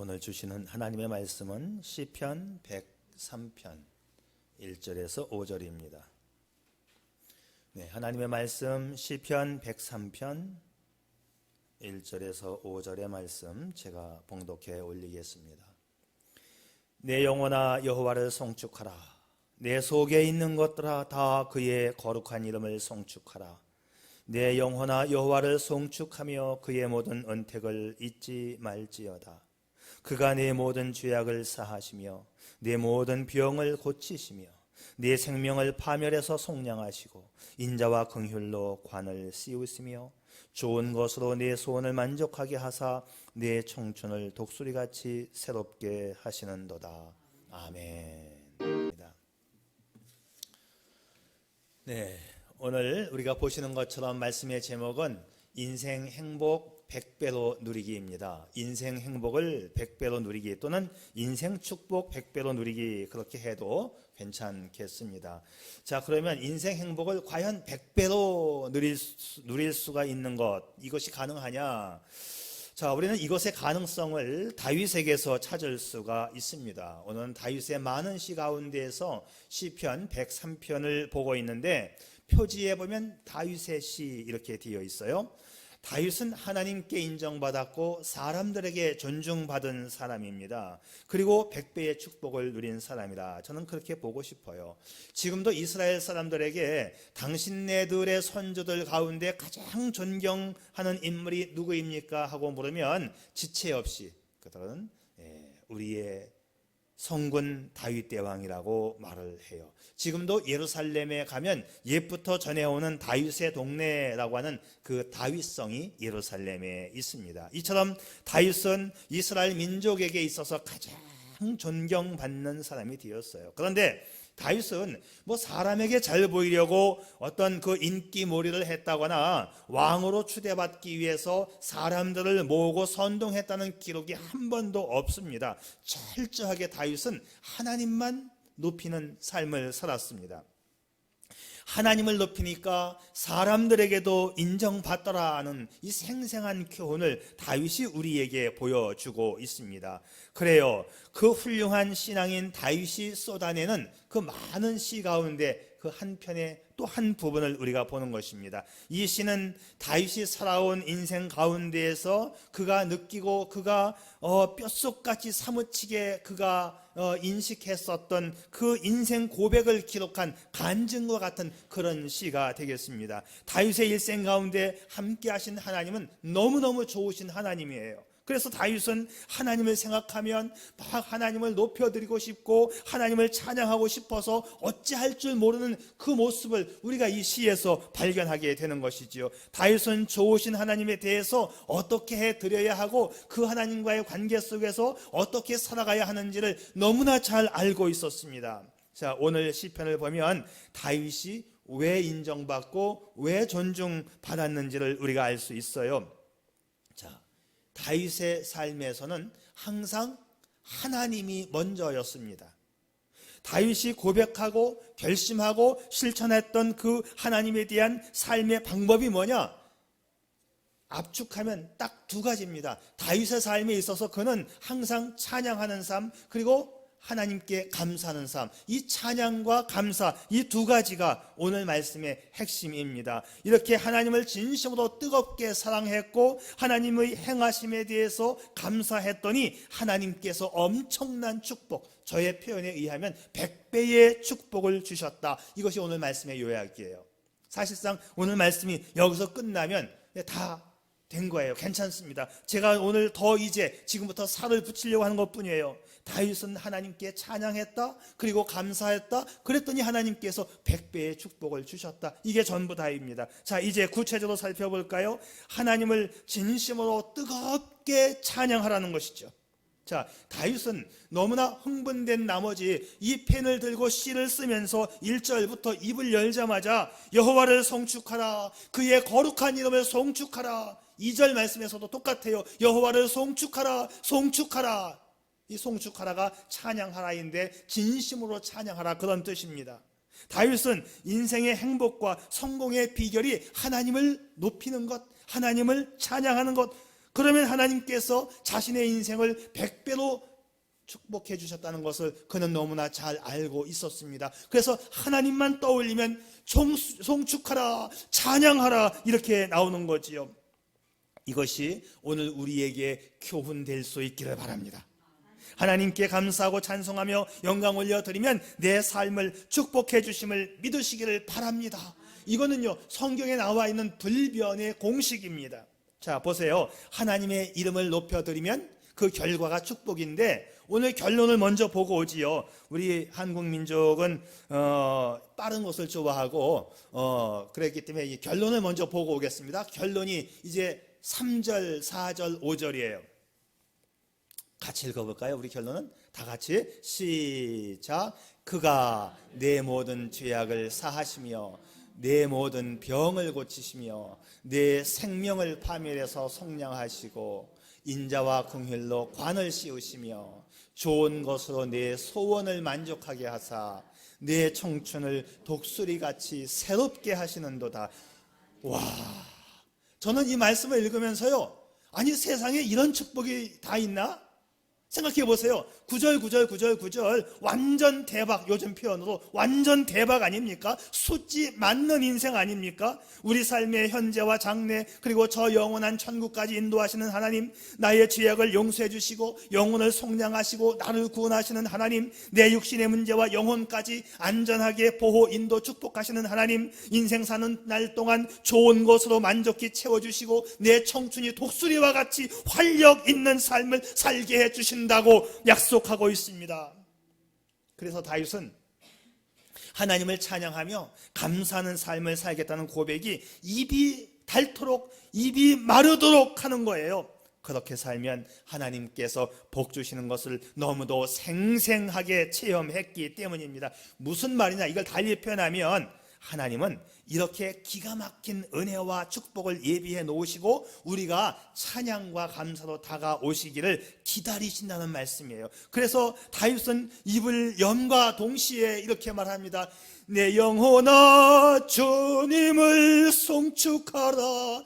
오늘 주시는 하나님의 말씀은 시편 103편 1절에서 5절입니다. 하나님의 말씀 시편 103편 1절에서 5절의 말씀 제가 봉독해 올리겠습니다. 내 영혼아 여호와를 송축하라. 내 속에 있는 것들아 다 그의 거룩한 이름을 송축하라. 내 영혼아 여호와를 송축하며 그의 모든 은택을 잊지 말지어다. 그가 내 모든 죄악을 사하시며 내 모든 병을 고치시며 내 생명을 파멸해서 속량하시고 인자와 긍휼로 관을 씌우시며 좋은 것으로 내 소원을 만족하게 하사 내 청춘을 독수리같이 새롭게 하시는도다. 아멘. 오늘 우리가 보시는 것처럼 말씀의 제목은 인생 행복 100배로 누리기입니다. 인생 행복을 100배로 누리기 또는 인생 축복 100배로 누리기, 그렇게 해도 괜찮겠습니다. 자, 그러면 인생 행복을 과연 100배로 누릴 수가 있는 것, 이것이 가능하냐? 자, 우리는 이것의 가능성을 다윗에게서 찾을 수가 있습니다. 오늘은 다윗의 많은 시 가운데에서 시편 103편을 보고 있는데 표지에 보면 다윗의 시 이렇게 되어 있어요. 다윗은 하나님께 인정받았고 사람들에게 존중받은 사람입니다. 그리고 100배의 축복을 누린 사람이다. 저는 그렇게 보고 싶어요. 지금도 이스라엘 사람들에게 당신네들의 선조들 가운데 가장 존경하는 인물이 누구입니까? 하고 물으면 지체 없이 그들은 우리의 성군 다윗 대왕이라고 말을 해요. 지금도 예루살렘에 가면 옛부터 전해오는 다윗의 동네라고 하는 그 다윗성이 예루살렘에 있습니다. 이처럼 다윗은 이스라엘 민족에게 있어서 가장 존경받는 사람이 되었어요. 그런데 다윗은 사람에게 잘 보이려고 어떤 그 인기몰이를 했다거나 왕으로 추대받기 위해서 사람들을 모으고 선동했다는 기록이 한 번도 없습니다. 철저하게 다윗은 하나님만 높이는 삶을 살았습니다. 하나님을 높이니까 사람들에게도 인정받더라는 이 생생한 교훈을 다윗이 우리에게 보여주고 있습니다. 그래요, 그 훌륭한 신앙인 다윗이 쏟아내는 그 많은 시 가운데 그 한편의 또 한 부분을 우리가 보는 것입니다. 이 시는 다윗이 살아온 인생 가운데에서 그가 느끼고 그가 뼛속까지 사무치게 그가 인식했었던 그 인생 고백을 기록한 간증과 같은 그런 시가 되겠습니다. 다윗의 일생 가운데 함께 하신 하나님은 너무너무 좋으신 하나님이에요. 그래서 다윗은 하나님을 생각하면 막 하나님을 높여드리고 싶고 하나님을 찬양하고 싶어서 어찌할 줄 모르는 그 모습을 우리가 이 시에서 발견하게 되는 것이지요. 다윗은 좋으신 하나님에 대해서 어떻게 해드려야 하고 그 하나님과의 관계 속에서 어떻게 살아가야 하는지를 너무나 잘 알고 있었습니다. 자, 오늘 시편을 보면 다윗이 왜 인정받고 왜 존중받았는지를 우리가 알 수 있어요. 자, 다윗의 삶에서는 항상 하나님이 먼저였습니다. 다윗이 고백하고 결심하고 실천했던 그 하나님에 대한 삶의 방법이 뭐냐? 압축하면 딱 두 가지입니다. 다윗의 삶에 있어서 그는 항상 찬양하는 삶, 그리고 하나님께 감사하는 삶, 이 찬양과 감사, 이 두 가지가 오늘 말씀의 핵심입니다. 이렇게 하나님을 진심으로 뜨겁게 사랑했고 하나님의 행하심에 대해서 감사했더니 하나님께서 엄청난 축복, 저의 표현에 의하면 100배의 축복을 주셨다. 이것이 오늘 말씀의 요약이에요. 사실상 오늘 말씀이 여기서 끝나면 다 된 거예요. 괜찮습니다. 제가 오늘 더 이제 지금부터 살을 붙이려고 하는 것뿐이에요. 다윗은 하나님께 찬양했다, 그리고 감사했다, 그랬더니 하나님께서 100배의 축복을 주셨다. 이게 전부 다입니다. 자, 이제 구체적으로 살펴볼까요? 하나님을 진심으로 뜨겁게 찬양하라는 것이죠. 자, 다윗은 너무나 흥분된 나머지 이 펜을 들고 시를 쓰면서 1절부터 입을 열자마자 여호와를 송축하라, 그의 거룩한 이름을 송축하라. 2절 말씀에서도 똑같아요. 여호와를 송축하라, 송축하라. 이 송축하라가 찬양하라인데 진심으로 찬양하라, 그런 뜻입니다. 다윗은 인생의 행복과 성공의 비결이 하나님을 높이는 것, 하나님을 찬양하는 것, 그러면 하나님께서 자신의 인생을 100배로 축복해 주셨다는 것을 그는 너무나 잘 알고 있었습니다. 그래서 하나님만 떠올리면 송축하라, 찬양하라 이렇게 나오는 거지요. 이것이 오늘 우리에게 교훈될 수 있기를 바랍니다. 하나님께 감사하고 찬송하며 영광 올려드리면 내 삶을 축복해 주심을 믿으시기를 바랍니다. 이거는요, 성경에 나와 있는 불변의 공식입니다. 자, 보세요. 하나님의 이름을 높여드리면 그 결과가 축복인데, 오늘 결론을 먼저 보고 오지요. 우리 한국 민족은 빠른 것을 좋아하고 그랬기 때문에 이 결론을 먼저 보고 오겠습니다. 결론이 이제 3절, 4절, 5절이에요. 같이 읽어볼까요? 우리 결론은 다 같이 시작. 그가 내 모든 죄악을 사하시며 내 모든 병을 고치시며 내 생명을 파멸해서 속량하시고 인자와 긍휼로 관을 씌우시며 좋은 것으로 내 소원을 만족하게 하사 내 청춘을 독수리같이 새롭게 하시는도다. 와, 저는 이 말씀을 읽으면서요, 아니 세상에 이런 축복이 다 있나? 생각해 보세요. 9절, 9절, 9절, 9절 완전 대박, 요즘 표현으로 완전 대박 아닙니까? 숫지 맞는 인생 아닙니까? 우리 삶의 현재와 장래 그리고 저 영원한 천국까지 인도하시는 하나님, 나의 죄악을 용서해 주시고 영혼을 속량하시고 나를 구원하시는 하나님, 내 육신의 문제와 영혼까지 안전하게 보호, 인도, 축복하시는 하나님, 인생 사는 날 동안 좋은 것으로 만족히 채워주시고 내 청춘이 독수리와 같이 활력 있는 삶을 살게 해주신다고 약속하고 있습니다. 그래서 다윗은 하나님을 찬양하며 감사하는 삶을 살겠다는 고백이 입이 닳도록, 입이 마르도록 하는 거예요. 그렇게 살면 하나님께서 복 주시는 것을 너무도 생생하게 체험했기 때문입니다. 무슨 말이냐, 이걸 달리 표현하면 하나님은 이렇게 기가 막힌 은혜와 축복을 예비해 놓으시고 우리가 찬양과 감사로 다가오시기를 기다리신다는 말씀이에요. 그래서 다윗은 입을 염과 동시에 이렇게 말합니다. 내 영혼아 주님을 송축하라.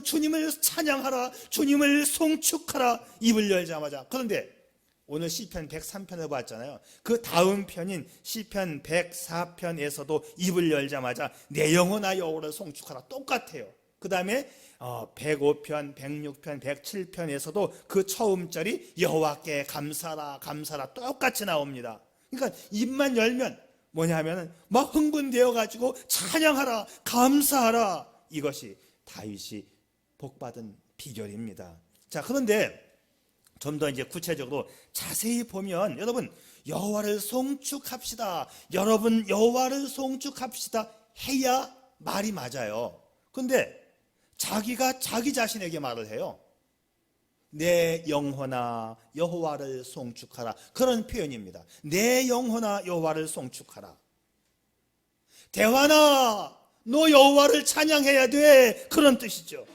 주님을 찬양하라. 주님을 송축하라. 입을 열자마자. 그런데 오늘 시편 103편을 봤잖아요. 그 다음 편인 시편 104편에서도 입을 열자마자 내 영혼아 여호와를 송축하라 똑같아요. 그 다음에 105편, 106편, 107편에서도 그 처음 절이 여호와께 감사라 감사라 똑같이 나옵니다. 그러니까 입만 열면 뭐냐면 막 흥분되어 가지고 찬양하라 감사하라, 이것이 다윗이 복받은 비결입니다. 자, 그런데 좀 더 이제 구체적으로 자세히 보면 여러분, 여호와를 송축합시다. 여러분 여호와를 송축합시다 해야 말이 맞아요. 그런데 자기가 자기 자신에게 말을 해요. 내 영혼아 여호와를 송축하라, 그런 표현입니다. 내 영혼아 여호와를 송축하라. 대환아 너 여호와를 찬양해야 돼, 그런 뜻이죠.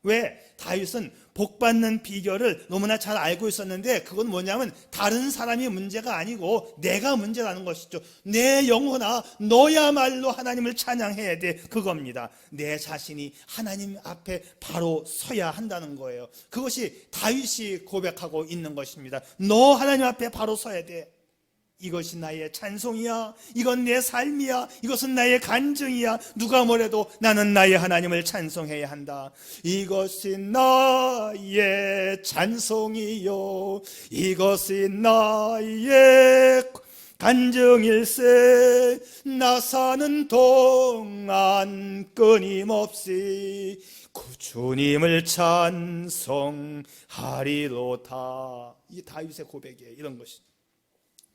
왜? 다윗은 복받는 비결을 너무나 잘 알고 있었는데 그건 뭐냐면 다른 사람이 문제가 아니고 내가 문제라는 것이죠. 내 영혼아 너야말로 하나님을 찬양해야 돼, 그겁니다. 내 자신이 하나님 앞에 바로 서야 한다는 거예요. 그것이 다윗이 고백하고 있는 것입니다. 너 하나님 앞에 바로 서야 돼. 이것이 나의 찬송이야. 이건 내 삶이야. 이것은 나의 간증이야. 누가 뭐래도 나는 나의 하나님을 찬송해야 한다. 이것이 나의 찬송이요 이것이 나의 간증일세. 나 사는 동안 끊임없이 주님을 찬송하리로다. 이 다윗의 고백이에요. 이런 것이.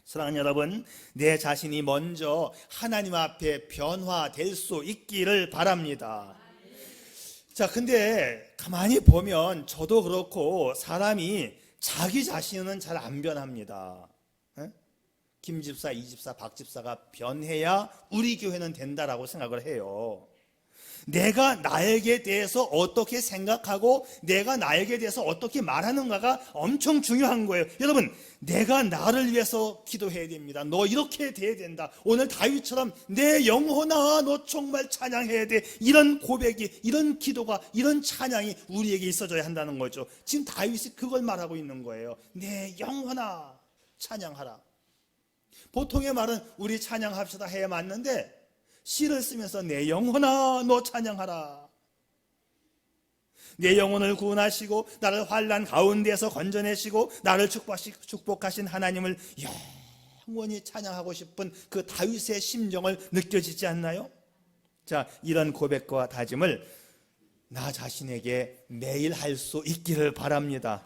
사랑하는 여러분, 내 자신이 먼저 하나님 앞에 변화될 수 있기를 바랍니다. 자, 근데 가만히 보면 저도 그렇고 사람이 자기 자신은 잘 안 변합니다. 김 집사, 이 집사, 박 집사가 변해야 우리 교회는 된다라고 생각을 해요. 내가 나에게 대해서 어떻게 생각하고 내가 나에게 대해서 어떻게 말하는가가 엄청 중요한 거예요. 여러분, 내가 나를 위해서 기도해야 됩니다. 너 이렇게 돼야 된다. 오늘 다윗처럼 내 영혼아 너 정말 찬양해야 돼. 이런 고백이, 이런 기도가, 이런 찬양이 우리에게 있어져야 한다는 거죠. 지금 다윗이 그걸 말하고 있는 거예요. 내 영혼아 찬양하라. 보통의 말은 우리 찬양합시다 해야 맞는데, 시를 쓰면서 내 영혼아 너 찬양하라. 내 영혼을 구원하시고 나를 환난 가운데에서 건져내시고 나를 축복하신 하나님을 영원히 찬양하고 싶은 그 다윗의 심정을 느껴지지 않나요? 자, 이런 고백과 다짐을 나 자신에게 매일 할 수 있기를 바랍니다.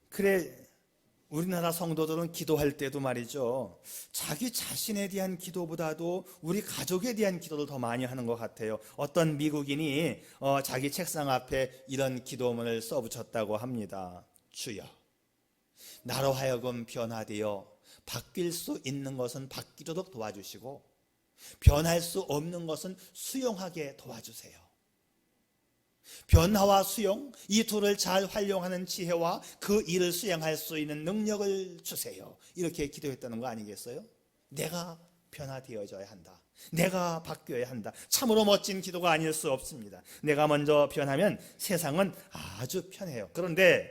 그래, 우리나라 성도들은 기도할 때도 말이죠, 자기 자신에 대한 기도보다도 우리 가족에 대한 기도를 더 많이 하는 것 같아요. 어떤 미국인이 자기 책상 앞에 이런 기도문을 써붙였다고 합니다. 주여, 나로 하여금 변화되어 바뀔 수 있는 것은 바뀌도록 도와주시고 변할 수 없는 것은 수용하게 도와주세요. 변화와 수용, 이 둘을 잘 활용하는 지혜와 그 일을 수행할 수 있는 능력을 주세요. 이렇게 기도했다는 거 아니겠어요? 내가 변화되어져야 한다. 내가 바뀌어야 한다. 참으로 멋진 기도가 아닐 수 없습니다. 내가 먼저 변하면 세상은 아주 편해요. 그런데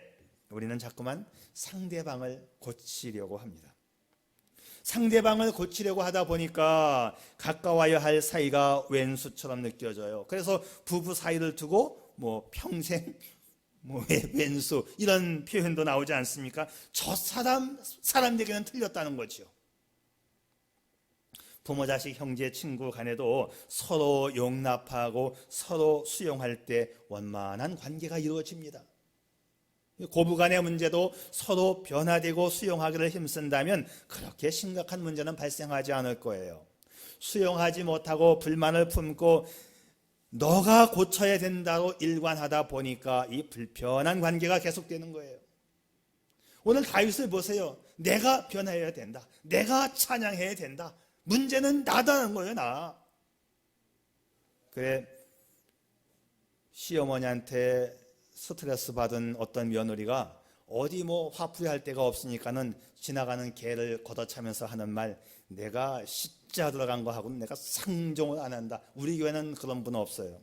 우리는 자꾸만 상대방을 고치려고 합니다. 상대방을 고치려고 하다 보니까 가까워야 할 사이가 왼수처럼 느껴져요. 그래서 부부 사이를 두고 평생 왼수 이런 표현도 나오지 않습니까? 저 사람에게는 틀렸다는 거죠. 부모, 자식, 형제, 친구 간에도 서로 용납하고 서로 수용할 때 원만한 관계가 이루어집니다. 고부 간의 문제도 서로 변화되고 수용하기를 힘쓴다면 그렇게 심각한 문제는 발생하지 않을 거예요. 수용하지 못하고 불만을 품고 너가 고쳐야 된다고 일관하다 보니까 이 불편한 관계가 계속되는 거예요. 오늘 다윗을 보세요. 내가 변해야 된다. 내가 찬양해야 된다. 문제는 나다는 거예요, 나. 그래, 시어머니한테 스트레스 받은 어떤 며느리가 어디 화풀이할 데가 없으니까는 지나가는 개를 걷어차면서 하는 말, 내가 시자 들어간 거 하고는 내가 상종을 안 한다. 우리 교회는 그런 분 없어요.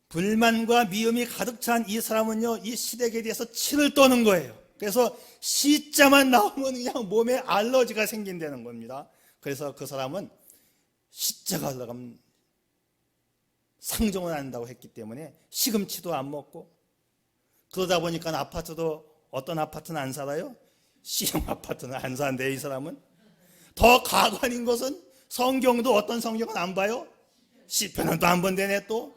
불만과 미움이 가득 찬 이 사람은요, 이 시댁에 대해서 치를 떠는 거예요. 그래서 시자만 나오면 그냥 몸에 알러지가 생긴다는 겁니다. 그래서 그 사람은 시자가 들어가면 상종을 안 한다고 했기 때문에 시금치도 안 먹고, 그러다 보니까 아파트도, 어떤 아파트는 안 살아요? C형 아파트는 안 산대요. 이 사람은 더 가관인 것은 성경도 어떤 성경은 안 봐요? 시편은 또 안 본대네. 또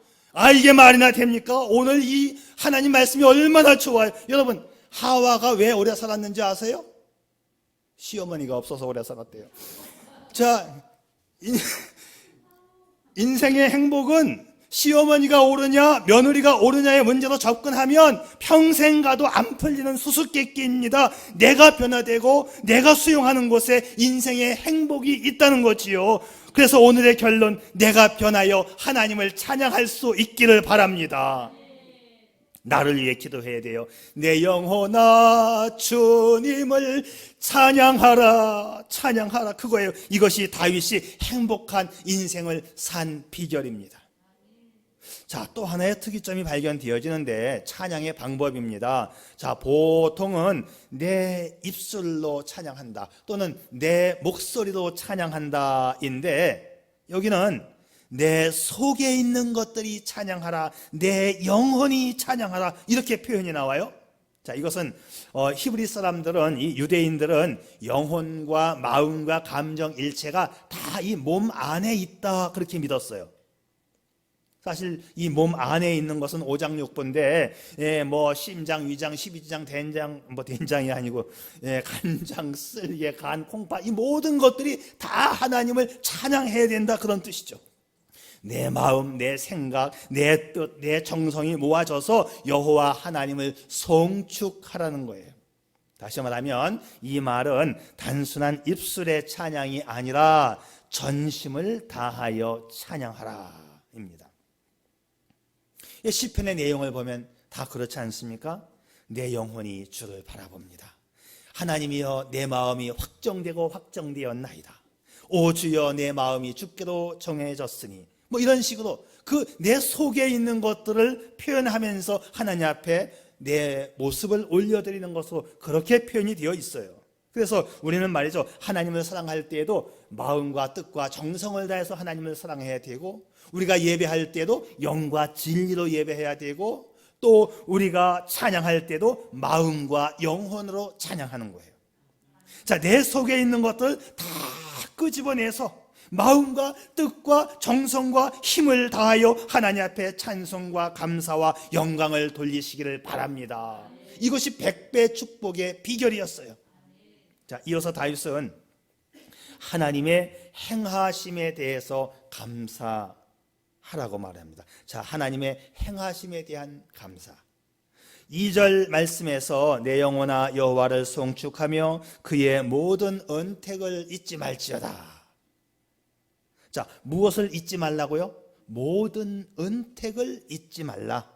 이게 말이나 됩니까? 오늘 이 하나님 말씀이 얼마나 좋아요. 여러분, 하와가 왜 오래 살았는지 아세요? 시어머니가 없어서 오래 살았대요. 자, 인생의 행복은 시어머니가 오르냐 며느리가 오르냐의 문제로 접근하면 평생 가도 안 풀리는 수수께끼입니다. 내가 변화되고 내가 수용하는 곳에 인생의 행복이 있다는 거지요. 그래서 오늘의 결론, 내가 변하여 하나님을 찬양할 수 있기를 바랍니다. 나를 위해 기도해야 돼요. 내 영혼아 주님을 찬양하라. 찬양하라, 그거예요. 이것이 다윗이 행복한 인생을 산 비결입니다. 자, 또 하나의 특이점이 발견되어지는데 찬양의 방법입니다. 자, 보통은 내 입술로 찬양한다 또는 내 목소리로 찬양한다인데, 여기는 내 속에 있는 것들이 찬양하라, 내 영혼이 찬양하라, 이렇게 표현이 나와요. 자, 이것은 히브리 사람들은, 이 유대인들은 영혼과 마음과 감정 일체가 다 이 몸 안에 있다, 그렇게 믿었어요. 사실 이 몸 안에 있는 것은 오장육부인데, 심장, 위장, 십이지장, 된장, 된장이 아니고, 간장, 쓸개, 간, 콩팥, 이 모든 것들이 다 하나님을 찬양해야 된다, 그런 뜻이죠. 내 마음, 내 생각, 내 뜻, 내 정성이 모아져서 여호와 하나님을 송축하라는 거예요. 다시 말하면 이 말은 단순한 입술의 찬양이 아니라 전심을 다하여 찬양하라 입니다. 이 시편의 내용을 보면 다 그렇지 않습니까? 내 영혼이 주를 바라봅니다. 하나님이여 내 마음이 확정되고 확정되었나이다. 오 주여 내 마음이 주께로 정해졌으니 뭐 이런 식으로 그 내 속에 있는 것들을 표현하면서 하나님 앞에 내 모습을 올려드리는 것으로 그렇게 표현이 되어 있어요. 그래서 우리는 말이죠, 하나님을 사랑할 때에도 마음과 뜻과 정성을 다해서 하나님을 사랑해야 되고, 우리가 예배할 때도 영과 진리로 예배해야 되고, 또 우리가 찬양할 때도 마음과 영혼으로 찬양하는 거예요. 자, 내 속에 있는 것들 다 끄집어내서 마음과 뜻과 정성과 힘을 다하여 하나님 앞에 찬송과 감사와 영광을 돌리시기를 바랍니다. 이것이 100배 축복의 비결이었어요. 자, 이어서 다윗은 하나님의 행하심에 대해서 감사하라고 말합니다. 자, 하나님의 행하심에 대한 감사. 2절 말씀에서 내 영혼아 여호와를 송축하며 그의 모든 은택을 잊지 말지어다. 자, 무엇을 잊지 말라고요? 모든 은택을 잊지 말라.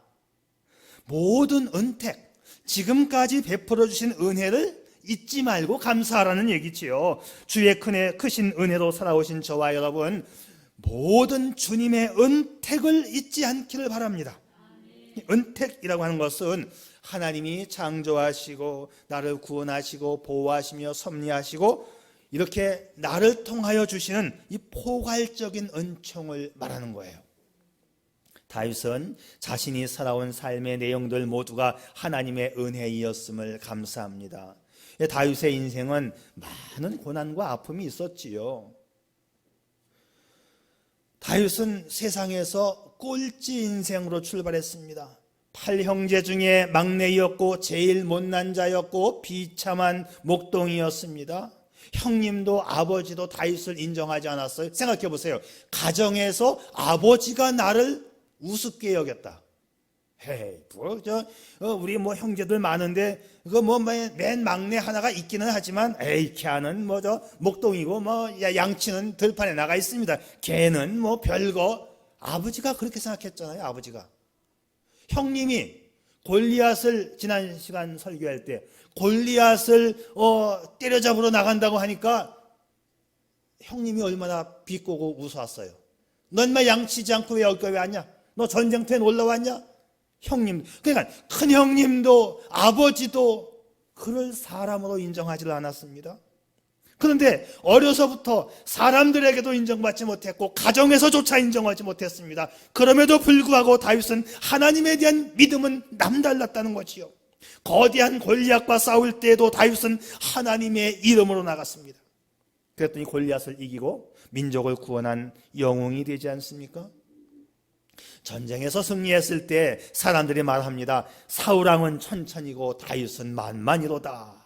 모든 은택, 지금까지 베풀어 주신 은혜를 잊지 말고 감사하라는 얘기지요. 주의 크신 은혜로 살아오신 저와 여러분, 모든 주님의 은택을 잊지 않기를 바랍니다. 은택이라고 하는 것은 하나님이 창조하시고 나를 구원하시고 보호하시며 섭리하시고 이렇게 나를 통하여 주시는 이 포괄적인 은총을 말하는 거예요. 다윗은 자신이 살아온 삶의 내용들 모두가 하나님의 은혜이었음을 감사합니다. 다윗의 인생은 많은 고난과 아픔이 있었지요. 다윗은 세상에서 꼴찌 인생으로 출발했습니다. 8형제 중에 막내였고 제일 못난 자였고 비참한 목동이었습니다. 형님도 아버지도 다윗을 인정하지 않았어요. 생각해 보세요. 가정에서 아버지가 나를 우습게 여겼다. 헤이, 우리 형제들 많은데 그거 맨 막내 하나가 있기는 하지만 걔는 목동이고 양치는 들판에 나가 있습니다. 걔는 별거. 아버지가 그렇게 생각했잖아요. 아버지가. 형님이 골리앗을 지난 시간 설교할 때 골리앗을 때려잡으러 나간다고 하니까 형님이 얼마나 비꼬고 웃어왔어요. 넌 마 양치지 않고 왜 여기 왜 왔냐? 너 전쟁터에 놀러 왔냐? 형님, 그러니까 큰 형님도 아버지도 그를 사람으로 인정하지 않았습니다. 그런데 어려서부터 사람들에게도 인정받지 못했고 가정에서조차 인정하지 못했습니다. 그럼에도 불구하고 다윗은 하나님에 대한 믿음은 남달랐다는 거지요. 거대한 골리앗과 싸울 때에도 다윗은 하나님의 이름으로 나갔습니다. 그랬더니 골리앗을 이기고 민족을 구원한 영웅이 되지 않습니까? 전쟁에서 승리했을 때 사람들이 말합니다. 사울왕은 천천히고 다윗은 만만이로다.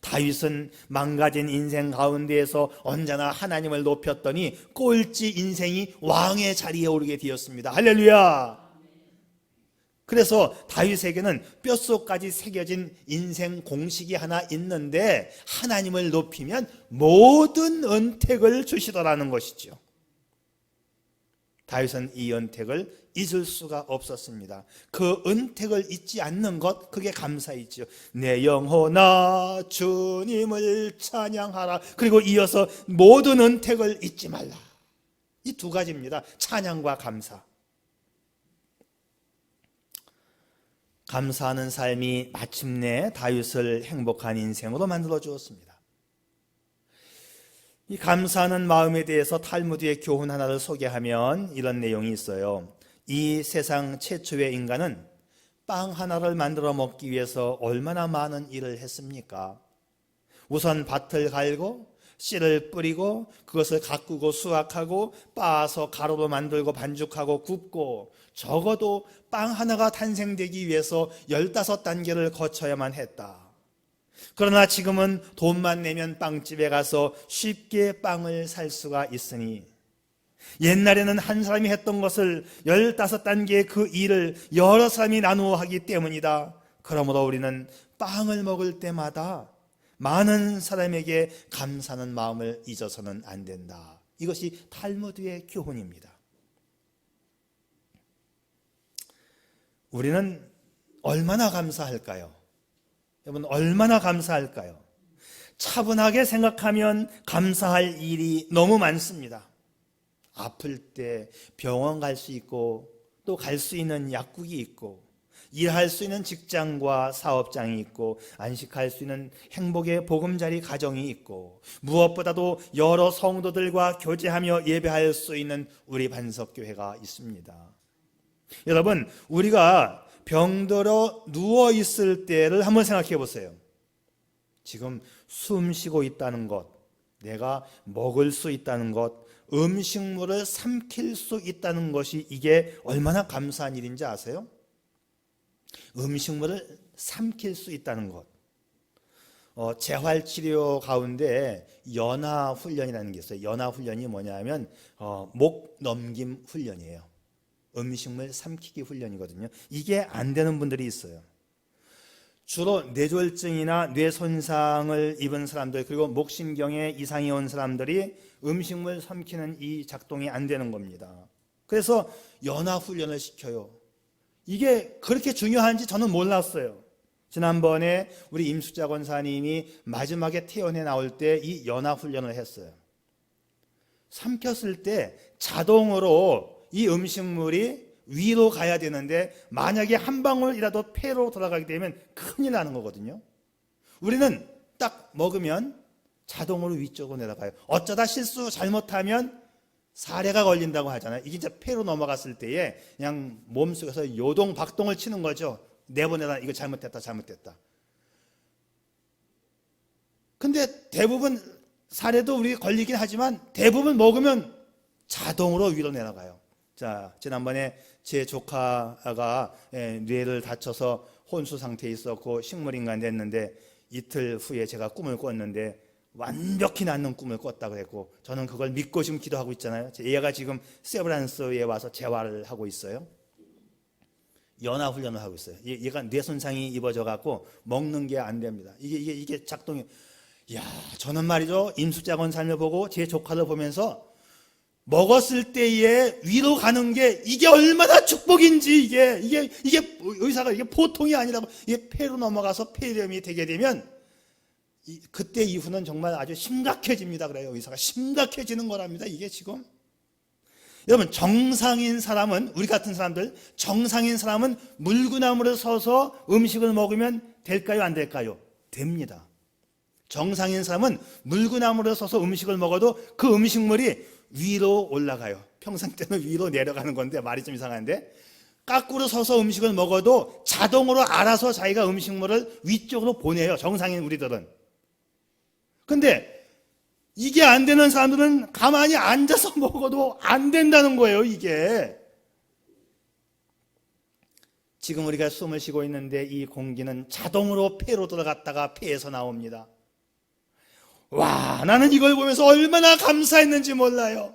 다윗은 망가진 인생 가운데에서 언제나 하나님을 높였더니 꼴찌 인생이 왕의 자리에 오르게 되었습니다. 할렐루야. 그래서 다윗에게는 뼛속까지 새겨진 인생 공식이 하나 있는데 하나님을 높이면 모든 은택을 주시더라는 것이죠. 다윗은 이 은택을 잊을 수가 없었습니다. 그 은택을 잊지 않는 것, 그게 감사이지요. 내 영혼아 주님을 찬양하라. 그리고 이어서 모든 은택을 잊지 말라. 이 두 가지입니다. 찬양과 감사. 감사하는 삶이 마침내 다윗을 행복한 인생으로 만들어 주었습니다. 이 감사하는 마음에 대해서 탈무드의 교훈 하나를 소개하면 이런 내용이 있어요. 이 세상 최초의 인간은 빵 하나를 만들어 먹기 위해서 얼마나 많은 일을 했습니까? 우선 밭을 갈고 씨를 뿌리고 그것을 가꾸고 수확하고 빻아서 가루로 만들고 반죽하고 굽고 적어도 빵 하나가 탄생되기 위해서 15단계를 거쳐야만 했다. 그러나 지금은 돈만 내면 빵집에 가서 쉽게 빵을 살 수가 있으니 옛날에는 한 사람이 했던 것을 15단계의 그 일을 여러 사람이 나누어 하기 때문이다. 그러므로 우리는 빵을 먹을 때마다 많은 사람에게 감사하는 마음을 잊어서는 안 된다. 이것이 탈무드의 교훈입니다. 우리는 얼마나 감사할까요? 여러분, 얼마나 감사할까요? 차분하게 생각하면 감사할 일이 너무 많습니다. 아플 때 병원 갈 수 있고, 또 갈 수 있는 약국이 있고, 일할 수 있는 직장과 사업장이 있고, 안식할 수 있는 행복의 보금자리 가정이 있고, 무엇보다도 여러 성도들과 교제하며 예배할 수 있는 우리 반석교회가 있습니다. 여러분, 우리가 병들어 누워 있을 때를 한번 생각해 보세요. 지금 숨 쉬고 있다는 것, 내가 먹을 수 있다는 것, 음식물을 삼킬 수 있다는 것이 이게 얼마나 감사한 일인지 아세요? 음식물을 삼킬 수 있다는 것. 재활치료 가운데 연화훈련이라는 게 있어요. 연화훈련이 뭐냐면 목 넘김 훈련이에요. 음식물 삼키기 훈련이거든요. 이게 안 되는 분들이 있어요. 주로 뇌졸중이나 뇌 손상을 입은 사람들, 그리고 목신경에 이상이 온 사람들이 음식물 삼키는 이 작동이 안 되는 겁니다. 그래서 연화훈련을 시켜요. 이게 그렇게 중요한지 저는 몰랐어요. 지난번에 우리 임수자 권사님이 마지막에 퇴원해 나올 때 이 연화훈련을 했어요. 삼켰을 때 자동으로 이 음식물이 위로 가야 되는데, 만약에 한 방울이라도 폐로 돌아가게 되면 큰일 나는 거거든요. 우리는 딱 먹으면 자동으로 위쪽으로 내려가요. 어쩌다 실수 잘못하면 사례가 걸린다고 하잖아요. 이게 이제 폐로 넘어갔을 때에 그냥 몸속에서 요동 박동을 치는 거죠. 내보내라, 이거 잘못됐다. 근데 대부분 사례도 우리 걸리긴 하지만 대부분 먹으면 자동으로 위로 내려가요. 자, 지난번에 제 조카가 뇌를 다쳐서 혼수 상태에 있었고 식물인간 됐는데, 이틀 후에 제가 꿈을 꿨는데 완벽히 낫는 꿈을 꿨다 그랬고, 저는 그걸 믿고 지금 기도하고 있잖아요. 얘가 지금 세브란스에 와서 재활을 하고 있어요. 연화훈련을 하고 있어요. 얘가 뇌 손상이 입어져 갖고 먹는 게 안 됩니다. 이게 작동이. 야, 저는 말이죠, 임수자 권사님을 보고 제 조카를 보면서 먹었을 때에 위로 가는 게 이게 얼마나 축복인지, 이게 의사가 이게 보통이 아니라고, 이게 폐로 넘어가서 폐렴이 되게 되면 그때 이후는 정말 아주 심각해집니다. 그래요. 의사가 심각해지는 거랍니다. 이게 지금. 여러분, 정상인 사람은, 우리 같은 사람들, 정상인 사람은 물구나무를 서서 음식을 먹으면 될까요? 안 될까요? 됩니다. 정상인 사람은 물구나무를 서서 음식을 먹어도 그 음식물이 위로 올라가요. 평상 때는 위로 내려가는 건데 말이 좀 이상한데, 까꾸로 서서 음식을 먹어도 자동으로 알아서 자기가 음식물을 위쪽으로 보내요. 정상인 우리들은. 근데 이게 안 되는 사람들은 가만히 앉아서 먹어도 안 된다는 거예요. 이게 지금 우리가 숨을 쉬고 있는데 이 공기는 자동으로 폐로 들어갔다가 폐에서 나옵니다. 와, 나는 이걸 보면서 얼마나 감사했는지 몰라요.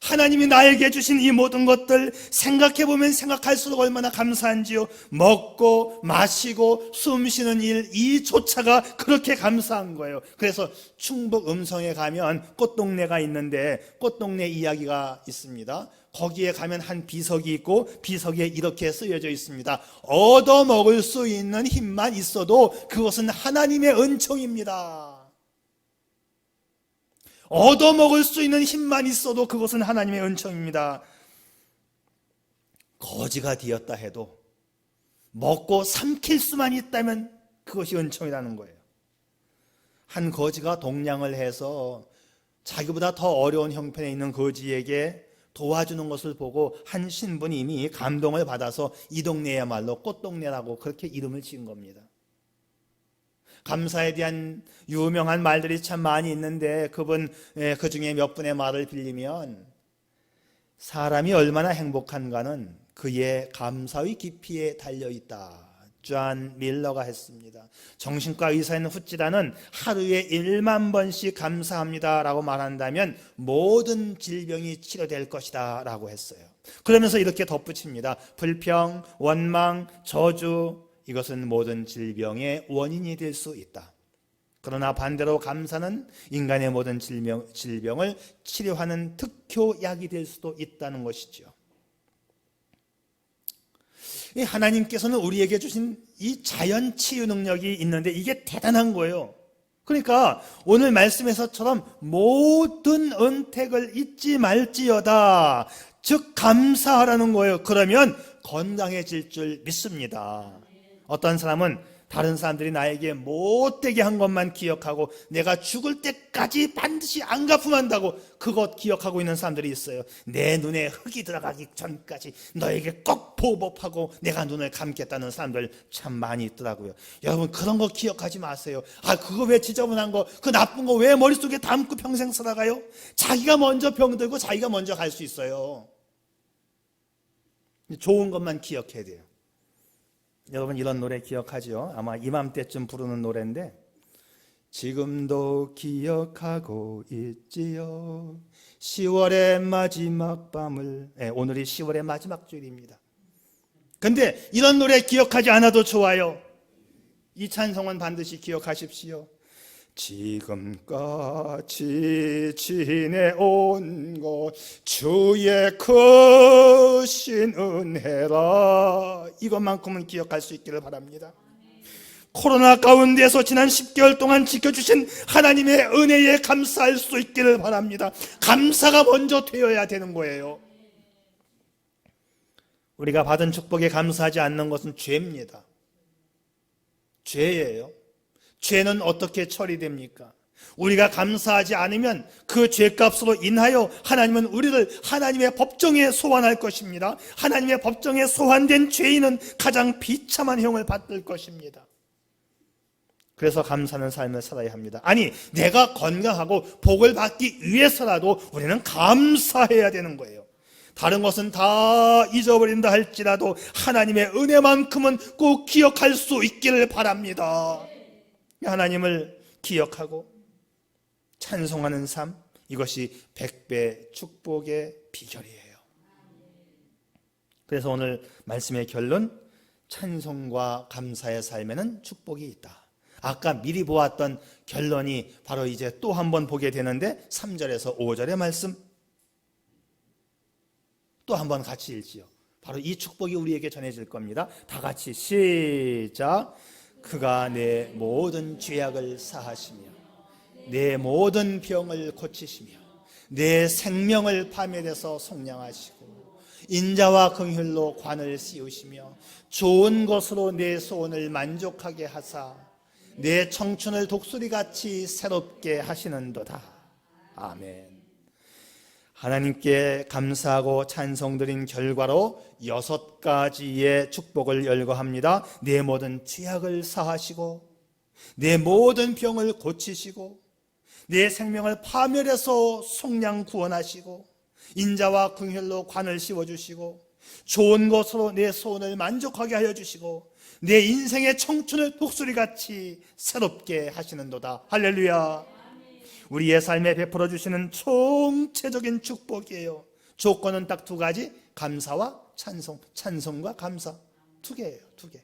하나님이 나에게 주신 이 모든 것들 생각해보면 생각할수록 얼마나 감사한지요. 먹고 마시고 숨쉬는 일, 이조차가 그렇게 감사한 거예요. 그래서 충북 음성에 가면 꽃동네가 있는데 꽃동네 이야기가 있습니다. 거기에 가면 한 비석이 있고 비석에 이렇게 쓰여져 있습니다. 얻어먹을 수 있는 힘만 있어도 그것은 하나님의 은총입니다. 얻어먹을 수 있는 힘만 있어도 그것은 하나님의 은총입니다. 거지가 되었다 해도 먹고 삼킬 수만 있다면 그것이 은총이라는 거예요. 한 거지가 동냥을 해서 자기보다 더 어려운 형편에 있는 거지에게 도와주는 것을 보고 한 신부님이 감동을 받아서 이 동네야말로 꽃동네라고 그렇게 이름을 지은 겁니다. 감사에 대한 유명한 말들이 참 많이 있는데 그 중에 몇 분의 말을 빌리면, 사람이 얼마나 행복한가는 그의 감사의 깊이에 달려있다. 존 밀러가 했습니다. 정신과 의사인 후찌라는 하루에 1만 번씩 감사합니다 라고 말한다면 모든 질병이 치료될 것이다 라고 했어요. 그러면서 이렇게 덧붙입니다. 불평, 원망, 저주, 이것은 모든 질병의 원인이 될 수 있다. 그러나 반대로 감사는 인간의 모든 질병을 치료하는 특효약이 될 수도 있다는 것이죠. 하나님께서는 우리에게 주신 이 자연 치유 능력이 있는데 이게 대단한 거예요. 그러니까 오늘 말씀에서처럼 모든 은택을 잊지 말지어다. 즉 감사하라는 거예요. 그러면 건강해질 줄 믿습니다. 어떤 사람은 다른 사람들이 나에게 못되게 한 것만 기억하고 내가 죽을 때까지 반드시 안 갚음한다고 그것 기억하고 있는 사람들이 있어요. 내 눈에 흙이 들어가기 전까지 너에게 꼭 보복하고 내가 눈을 감겠다는 사람들 참 많이 있더라고요. 여러분 그런 거 기억하지 마세요. 그거 왜 지저분한 거, 그 나쁜 거 왜 머릿속에 담고 평생 살아가요? 자기가 먼저 병들고 자기가 먼저 갈 수 있어요. 좋은 것만 기억해야 돼요. 여러분 이런 노래 기억하죠? 아마 이맘때쯤 부르는 노래인데, 지금도 기억하고 있지요 10월의 마지막 밤을. 오늘이 10월의 마지막 주일입니다. 근데 이런 노래 기억하지 않아도 좋아요. 이 찬송은 반드시 기억하십시오. 지금까지 지내온 것 주의 크신 은혜라. 이것만큼은 기억할 수 있기를 바랍니다. 코로나 가운데서 지난 10개월 동안 지켜주신 하나님의 은혜에 감사할 수 있기를 바랍니다. 감사가 먼저 되어야 되는 거예요. 우리가 받은 축복에 감사하지 않는 것은 죄입니다. 죄예요. 죄는 어떻게 처리됩니까? 우리가 감사하지 않으면 그 죄값으로 인하여 하나님은 우리를 하나님의 법정에 소환할 것입니다. 하나님의 법정에 소환된 죄인은 가장 비참한 형을 받을 것입니다. 그래서 감사하는 삶을 살아야 합니다. 아니, 내가 건강하고 복을 받기 위해서라도 우리는 감사해야 되는 거예요. 다른 것은 다 잊어버린다 할지라도 하나님의 은혜만큼은 꼭 기억할 수 있기를 바랍니다. 하나님을 기억하고 찬송하는 삶, 이것이 100배 축복의 비결이에요. 그래서 오늘 말씀의 결론, 찬송과 감사의 삶에는 축복이 있다. 아까 미리 보았던 결론이 바로 이제 또 한 번 보게 되는데 3절에서 5절의 말씀 또 한 번 같이 읽지요. 바로 이 축복이 우리에게 전해질 겁니다. 다 같이 시작. 그가 내 모든 죄악을 사하시며 내 모든 병을 고치시며 내 생명을 파멸해서 속량하시고 인자와 긍휼로 관을 씌우시며 좋은 것으로 내 소원을 만족하게 하사 내 청춘을 독수리같이 새롭게 하시는도다. 아멘. 하나님께 감사하고 찬송드린 결과로 6가지의 축복을 열거합니다. 내 모든 죄악을 사하시고 내 모든 병을 고치시고 내 생명을 파멸해서 속량 구원하시고 인자와 긍휼로 관을 씌워주시고 좋은 것으로 내 소원을 만족하게 하여 주시고 내 인생의 청춘을 독수리같이 새롭게 하시는도다. 할렐루야. 우리의 삶에 베풀어 주시는 총체적인 축복이에요. 조건은 딱 2가지, 감사와 찬송, 찬송과 감사 2개예요. 2개.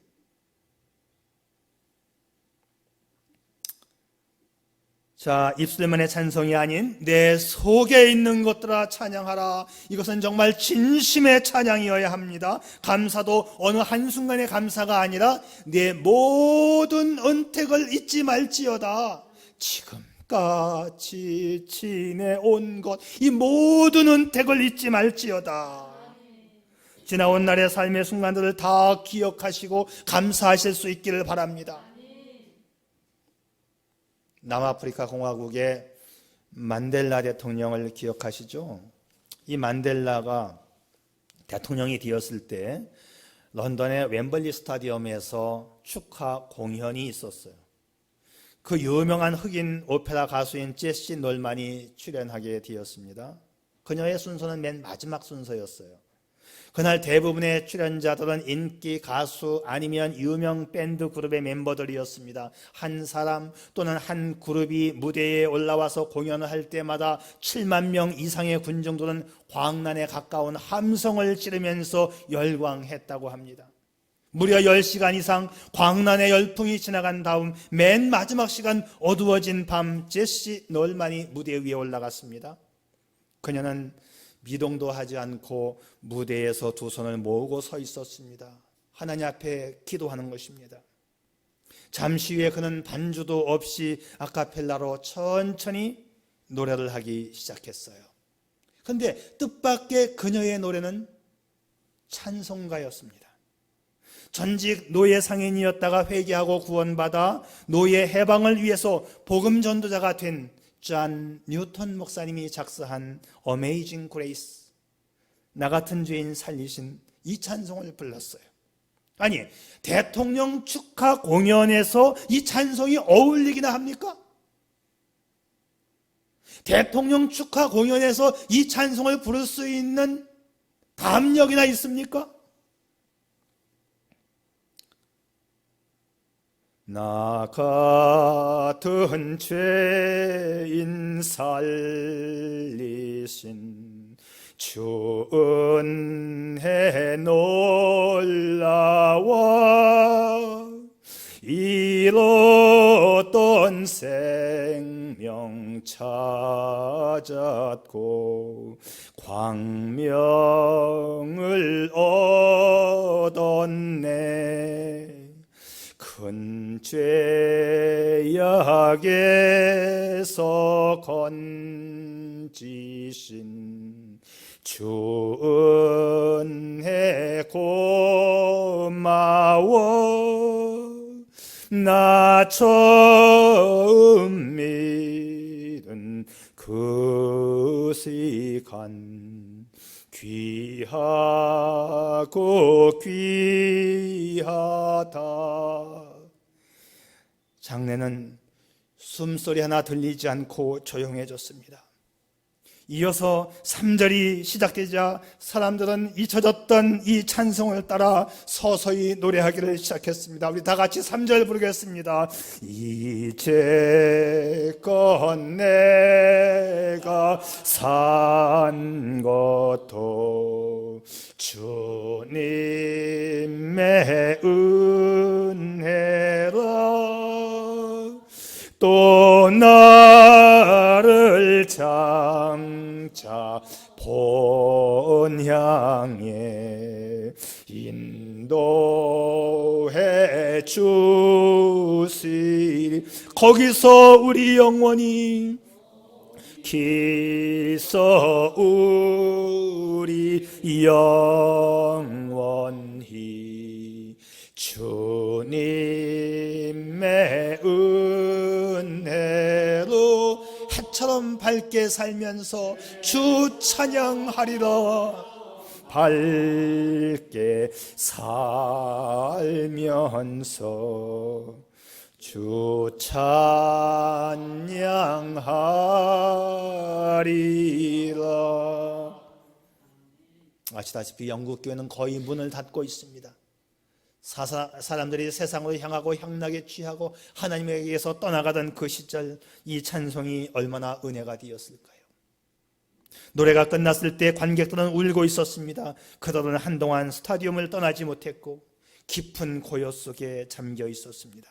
자, 입술만의 찬송이 아닌 내 속에 있는 것들아 찬양하라. 이것은 정말 진심의 찬양이어야 합니다. 감사도 어느 한순간의 감사가 아니라 내 모든 은택을 잊지 말지어다. 지금까지 지내온 것, 이 모든 은택을 잊지 말지어다. 지나온 날의 삶의 순간들을 다 기억하시고 감사하실 수 있기를 바랍니다. 남아프리카 공화국의 만델라 대통령을 기억하시죠? 이 만델라가 대통령이 되었을 때 런던의 웸블리 스타디움에서 축하 공연이 있었어요. 그 유명한 흑인 오페라 가수인 제시 놀만이 출연하게 되었습니다. 그녀의 순서는 맨 마지막 순서였어요. 그날 대부분의 출연자들은 인기 가수 아니면 유명 밴드 그룹의 멤버들이었습니다. 한 사람 또는 한 그룹이 무대에 올라와서 공연을 할 때마다 7만 명 이상의 군중들은 광란에 가까운 함성을 지르면서 열광했다고 합니다. 무려 10시간 이상 광란의 열풍이 지나간 다음 맨 마지막 시간 어두워진 밤 제시 놀만이 무대 위에 올라갔습니다. 그녀는 미동도 하지 않고 무대에서 두 손을 모으고 서 있었습니다. 하나님 앞에 기도하는 것입니다. 잠시 후에 그는 반주도 없이 아카펠라로 천천히 노래를 하기 시작했어요. 그런데 뜻밖의 그녀의 노래는 찬송가였습니다. 전직 노예 상인이었다가 회개하고 구원받아 노예 해방을 위해서 복음 전도자가 된 존 뉴턴 목사님이 작사한 어메이징 그레이스, 나 같은 죄인 살리신 이 찬송을 불렀어요. 아니, 대통령 축하 공연에서 이 찬송이 어울리기나 합니까? 대통령 축하 공연에서 이 찬송을 부를 수 있는 담력이나 있습니까? 나 같은 죄인 살리신 주 은혜 놀라워 잃었던 생명 찾았고 광명을 얻었네. 큰 죄악에서 건지신 주 은혜 고마워. 나 처음 믿은 그 시간 귀하고 귀하다. 장례는 숨소리 하나 들리지 않고 조용해졌습니다. 이어서 3절이 시작되자 사람들은 잊혀졌던 이 찬송을 따라 서서히 노래하기를 시작했습니다. 우리 다 같이 3절 부르겠습니다. 이제껏 내가 산 것도 주님의 은혜라. 또 나를 장차 본향에 인도해 주시리. 거기서 우리 영원히 기서 우리 영원히 주님의 은혜로 해처럼 밝게 살면서 주 찬양하리라. 밝게 살면서 주 찬양하리라. 아시다시피 영국 교회는 거의 문을 닫고 있습니다. 사람들이 세상으로 향하고 향락에 취하고 하나님에게서 떠나가던 그 시절, 이 찬송이 얼마나 은혜가 되었을까요? 노래가 끝났을 때 관객들은 울고 있었습니다. 그들은 한동안 스타디움을 떠나지 못했고 깊은 고요 속에 잠겨 있었습니다.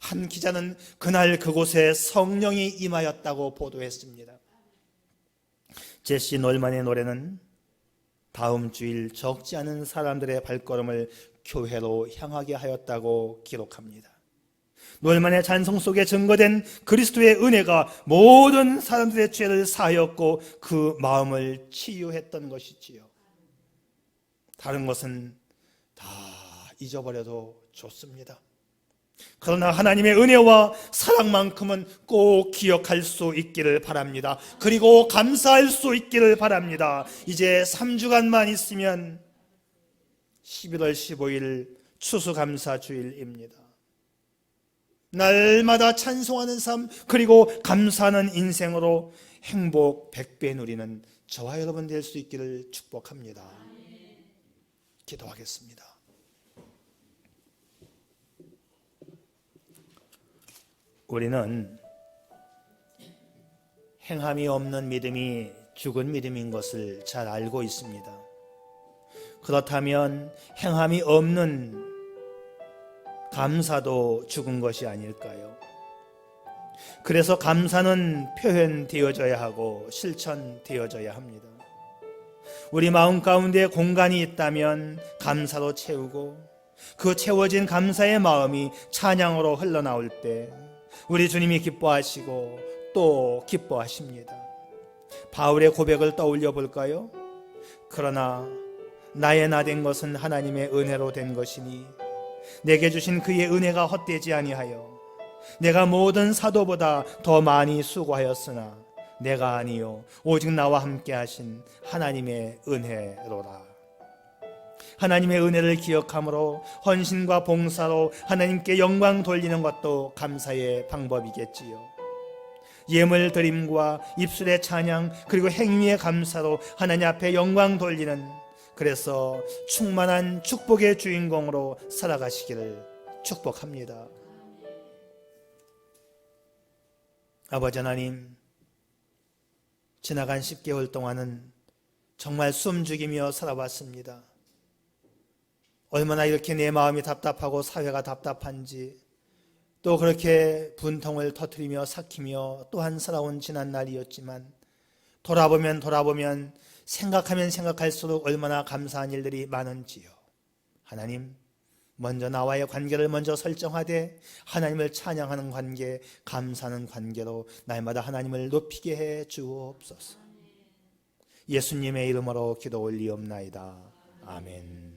한 기자는 그날 그곳에 성령이 임하였다고 보도했습니다. 제시 놀만의 노래는 다음 주일 적지 않은 사람들의 발걸음을 교회로 향하게 하였다고 기록합니다. 놀만의 찬송 속에 증거된 그리스도의 은혜가 모든 사람들의 죄를 사하였고 그 마음을 치유했던 것이지요. 다른 것은 다 잊어버려도 좋습니다. 그러나 하나님의 은혜와 사랑만큼은 꼭 기억할 수 있기를 바랍니다. 그리고 감사할 수 있기를 바랍니다. 이제 3주간만 있으면 11월 15일 추수감사주일입니다. 날마다 찬송하는 삶, 그리고 감사하는 인생으로 행복 100배 누리는 저와 여러분 될 수 있기를 축복합니다. 기도하겠습니다. 우리는 행함이 없는 믿음이 죽은 믿음인 것을 잘 알고 있습니다. 그렇다면 행함이 없는 감사도 죽은 것이 아닐까요? 그래서 감사는 표현되어져야 하고 실천되어져야 합니다. 우리 마음 가운데 공간이 있다면 감사로 채우고 그 채워진 감사의 마음이 찬양으로 흘러나올 때 우리 주님이 기뻐하시고 또 기뻐하십니다. 바울의 고백을 떠올려 볼까요? 그러나 나의 나 된 것은 하나님의 은혜로 된 것이니 내게 주신 그의 은혜가 헛되지 아니하여 내가 모든 사도보다 더 많이 수고하였으나 내가 아니요 오직 나와 함께 하신 하나님의 은혜로라. 하나님의 은혜를 기억함으로 헌신과 봉사로 하나님께 영광 돌리는 것도 감사의 방법이겠지요. 예물 드림과 입술의 찬양 그리고 행위의 감사로 하나님 앞에 영광 돌리는, 그래서 충만한 축복의 주인공으로 살아가시기를 축복합니다. 아버지 하나님, 지나간 10개월 동안은 정말 숨죽이며 살아왔습니다. 얼마나 이렇게 내 마음이 답답하고 사회가 답답한지, 또 그렇게 분통을 터뜨리며 삭히며 또한 살아온 지난 날이었지만, 돌아보면 생각하면 생각할수록 얼마나 감사한 일들이 많은지요. 하나님, 먼저 나와의 관계를 먼저 설정하되 하나님을 찬양하는 관계, 감사하는 관계로 날마다 하나님을 높이게 해 주옵소서. 예수님의 이름으로 기도 올리옵나이다. 아멘.